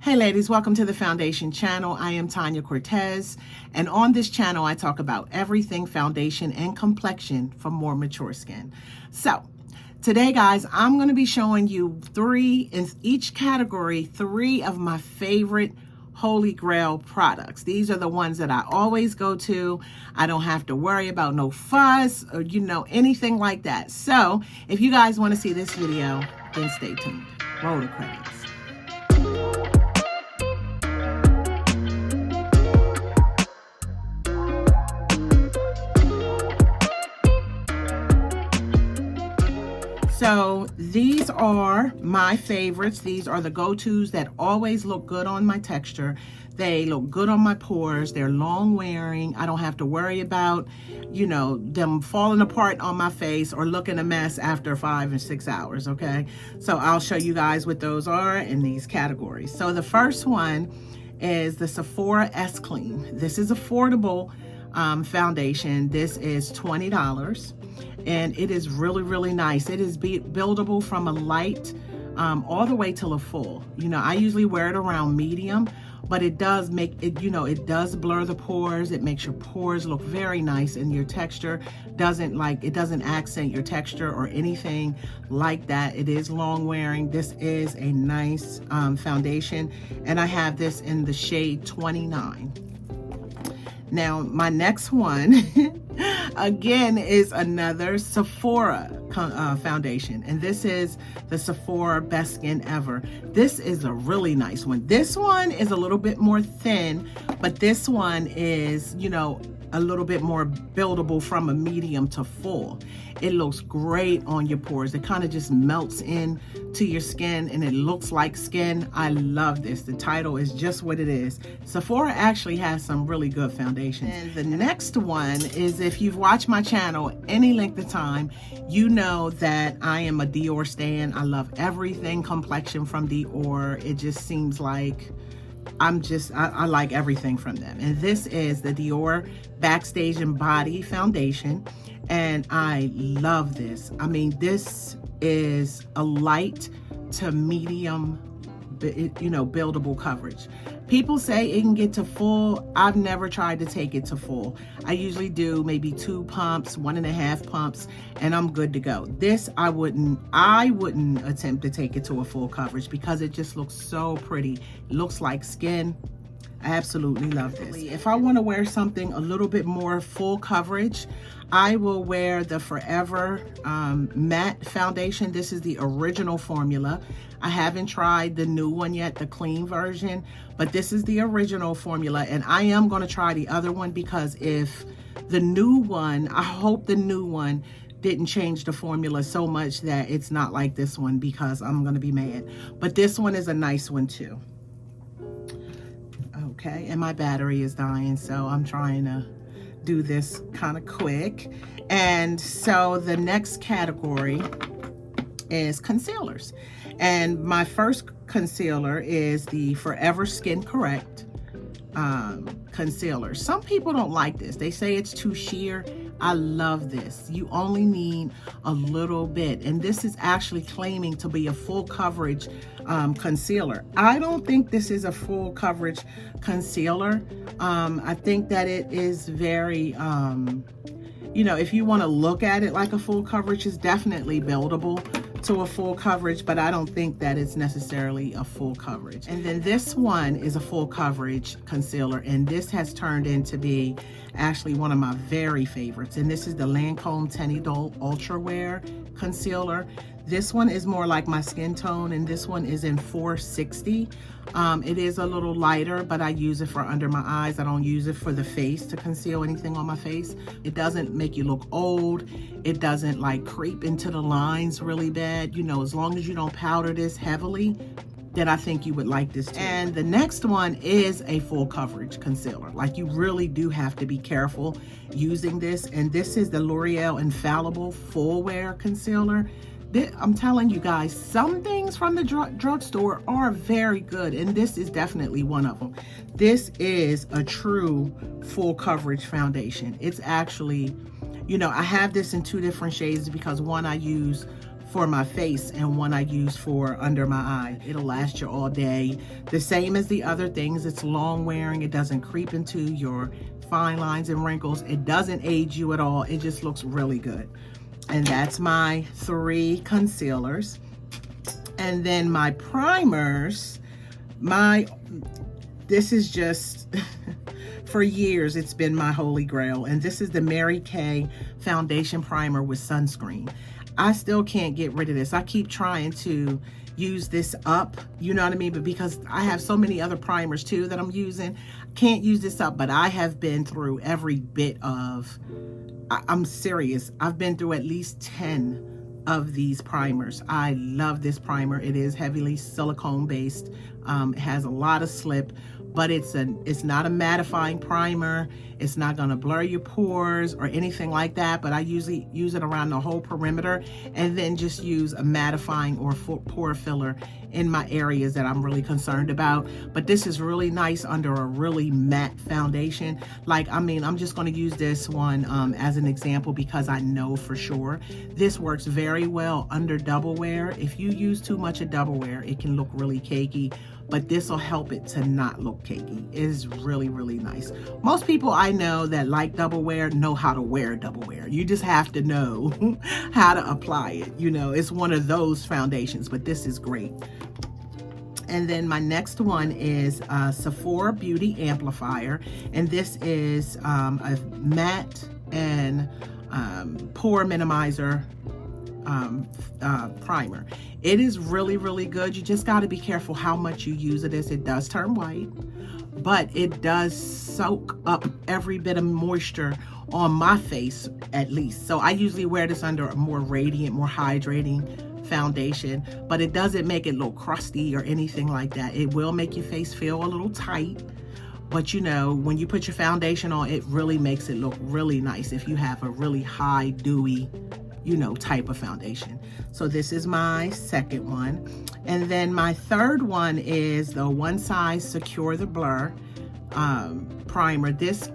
Hey ladies, welcome to the Foundation channel. I am Tanya Cortez, and on this channel I talk about everything foundation and complexion for more mature skin. So today guys, I'm going to be showing you in each category, three of my favorite Holy Grail products. These are the ones that I always go to. I don't have to worry about no fuss or anything like that. So if you guys want to see this video, then stay tuned. Roll the credits. So these are my favorites. These are the go-tos that always look good on my texture. They look good on my pores. They're long wearing. I don't have to worry about, them falling apart on my face or looking a mess after 5 or 6 hours, okay? So I'll show you guys what those are in these categories. So the first one is the Sephora S Clean. This is affordable foundation. This is $20. And it is really, really nice. It is buildable from a light all the way till a full. I usually wear it around medium, but it does make it, it does blur the pores. It makes your pores look very nice, and your texture doesn't accent your texture or anything like that. It is long wearing. This is a nice foundation, and I have this in the shade 29. Now, my next one, again, is another Sephora foundation. And this is the Sephora Best Skin Ever. This is a really nice one. This one is a little bit more thin, but this one is, a little bit more buildable from a medium to full. It looks great on your pores. It kind of just melts in to your skin and it looks like skin. I love this. The title is just what it is. Sephora actually has some really good foundations. And the next one is, if you've watched my channel any length of time, you know that I am a Dior stan. I love everything complexion from Dior. It just seems like I like everything from them. And this is the Dior Backstage and Body Foundation. And I love this. I mean, this is a light to medium, buildable coverage. People say it can get to full. I've never tried to take it to full. I usually do maybe 2 pumps, 1.5 pumps, and I'm good to go. This, I wouldn't attempt to take it to a full coverage because it just looks so pretty. It looks like skin. I absolutely love this. If I want to wear something a little bit more full coverage, I will wear the Forever Matte Foundation. This is the original formula. I haven't tried the new one yet, the clean version, but this is the original formula, and I am going to try the other one because if the new one, I hope the new one didn't change the formula so much that it's not like this one, because I'm going to be mad. But this one is a nice one too. Okay, and my battery is dying, so I'm trying to do this kind of quick. And so the next category is concealers, and my first concealer is the Forever Skin Correct concealer. Some people don't like this. They say it's too sheer. I love this. You only need a little bit, and this is actually claiming to be a full coverage concealer. I don't think this is a full coverage concealer. I think that it is very if you want to look at it like a full coverage, it's definitely buildable to a full coverage, but I don't think that it's necessarily a full coverage. And then this one is a full coverage concealer, and this has turned into be actually one of my very favorites, and this is the Lancome Tenidol Ultra Wear Concealer. This one is more like my skin tone, and this one is in 460. It is a little lighter, but I use it for under my eyes. I don't use it for the face to conceal anything on my face. It doesn't make you look old. It doesn't like creep into the lines really bad. As long as you don't powder this heavily, then I think you would like this too. And the next one is a full coverage concealer. Like, you really do have to be careful using this. And this is the L'Oreal Infallible Full Wear Concealer. I'm telling you guys, some things from the drugstore are very good, and this is definitely one of them. This is a true full coverage foundation. It's actually, I have this in 2 different shades because one I use for my face and one I use for under my eye. It'll last you all day. The same as the other things. It's long wearing. It doesn't creep into your fine lines and wrinkles. It doesn't age you at all. It just looks really good. And that's my 3 concealers. And then my primers, this is just, for years, it's been my holy grail. And this is the Mary Kay Foundation Primer with sunscreen. I still can't get rid of this. I keep trying to use this up, you know what I mean? But because I have so many other primers too that I'm using, I can't use this up. But I have been through every bit of, I'm serious, I've been through at least 10 of these primers. I love this primer. It is heavily silicone based. It has a lot of slip, but it's not a mattifying primer. It's not gonna blur your pores or anything like that, but I usually use it around the whole perimeter and then just use a mattifying or pore filler in my areas that I'm really concerned about. But this is really nice under a really matte foundation. Like, I mean, I'm just gonna use this one as an example because I know for sure this works very well under double wear. If you use too much of double wear, it can look really cakey, but this will help it to not look cakey. It is really, really nice. Most people I know that like double wear know how to wear double wear. You just have to know how to apply it. You know, it's one of those foundations, but this is great. And then my next one is Sephora Beauty Amplifier. And this is a matte and pore minimizer primer. It is really, really good. You just got to be careful how much you use of this. It does turn white, but it does soak up every bit of moisture on my face, at least. So I usually wear this under a more radiant, more hydrating foundation, but it doesn't make it look crusty or anything like that. It will make your face feel a little tight, but you know, when you put your foundation on, it really makes it look really nice if you have a really high, dewy, you know, type of foundation. So this is my second one. And then my third one is the One Size Secure the Blur primer. This,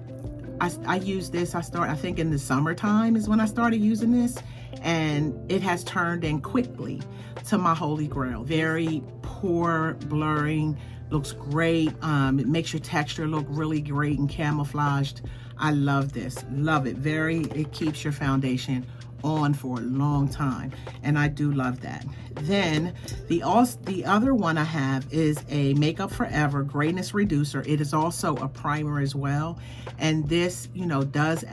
I use this, I think in the summertime is when I started using this, and it has turned in quickly to my holy grail. Very pore blurring, looks great. It makes your texture look really great and camouflaged. I love this, love it. It keeps your foundation on for a long time, and I do love that. Then the other one I have is a Makeup Forever Grayness Reducer. It is also a primer as well, and this, you know, does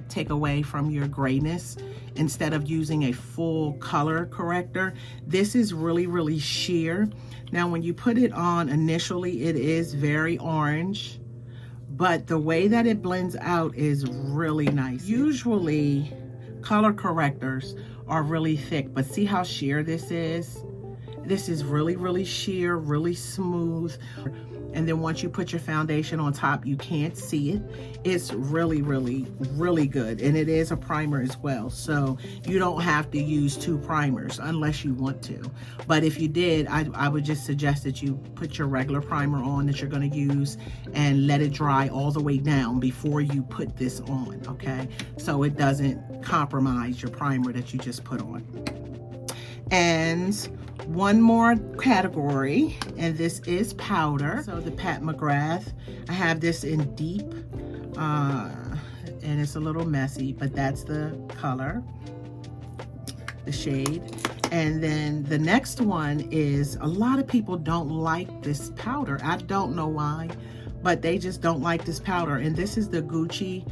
take away from your grayness instead of using a full color corrector. This is really, really sheer. Now when you put it on initially, it is very orange, but the way that it blends out is really nice. Usually color correctors are really thick, but see how sheer this is? This is really, really sheer, really smooth. And then once you put your foundation on top, you can't see it. It's really, really, really good. And it is a primer as well. So you don't have to use 2 primers unless you want to. But if you did, I would just suggest that you put your regular primer on that you're gonna use and let it dry all the way down before you put this on, okay? So it doesn't compromise your primer that you just put on. And one more category, and this is powder. So the Pat McGrath, I have this in deep, and it's a little messy, but that's the color, the shade. And then the next one is, a lot of people don't like this powder. I don't know why, but they just don't like this powder. And this is the Gucci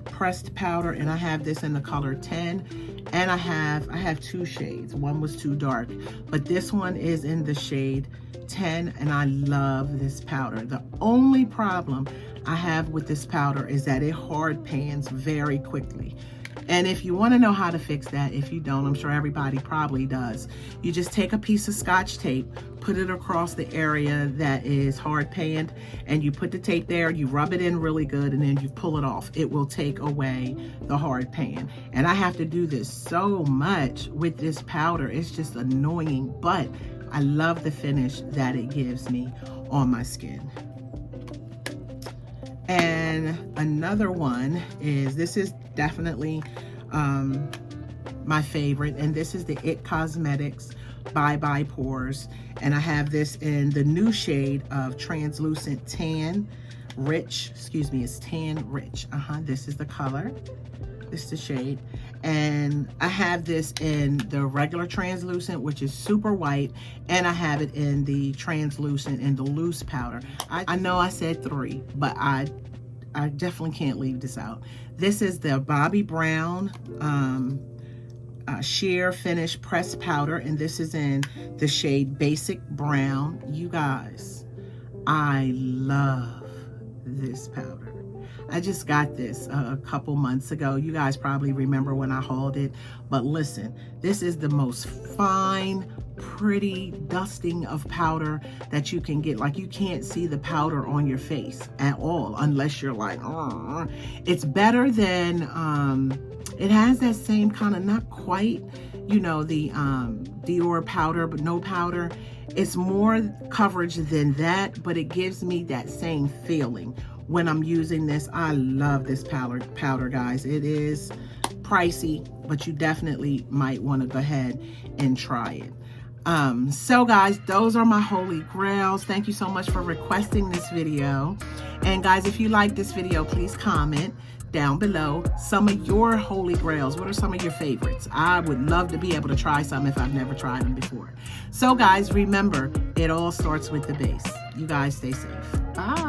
pressed powder, and I have this in the color 10. And I have 2 shades. One was too dark, but this one is in the shade 10, and I love this powder. The only problem I have with this powder is that it hard pans very quickly. And if you want to know how to fix that, if you don't, I'm sure everybody probably does. You just take a piece of Scotch tape, put it across the area that is hard panned, and you put the tape there, you rub it in really good, and then you pull it off. It will take away the hard pan. And I have to do this so much with this powder. It's just annoying, but I love the finish that it gives me on my skin. And another one is, this is definitely my favorite, and this is the IT Cosmetics Bye Bye Pores, and I have this in the new shade of Translucent Tan Rich. Excuse me, it's Tan Rich. This is the color. This is the shade. And I have this in the regular translucent, which is super white, and I have it in the translucent in the loose powder. I know I said 3, but I definitely can't leave this out. This is the Bobbi Brown sheer finish pressed powder, and this is in the shade Basic Brown. You guys, I love this powder. I just got this a couple months ago. You guys probably remember when I hauled it, but listen, this is the most fine, pretty dusting of powder that you can get. Like, you can't see the powder on your face at all unless you're like, it's better than, it has that same kind of, not quite, you know, the Dior powder, but no powder. It's more coverage than that, but it gives me that same feeling when I'm using this. I love this powder, guys. It is pricey, but you definitely might want to go ahead and try it. So guys, those are my holy grails. Thank you so much for requesting this video. And guys, if you like this video, please comment down below some of your holy grails. What are some of your favorites? I would love to be able to try some if I've never tried them before. So guys, remember, it all starts with the base. You guys stay safe. Bye.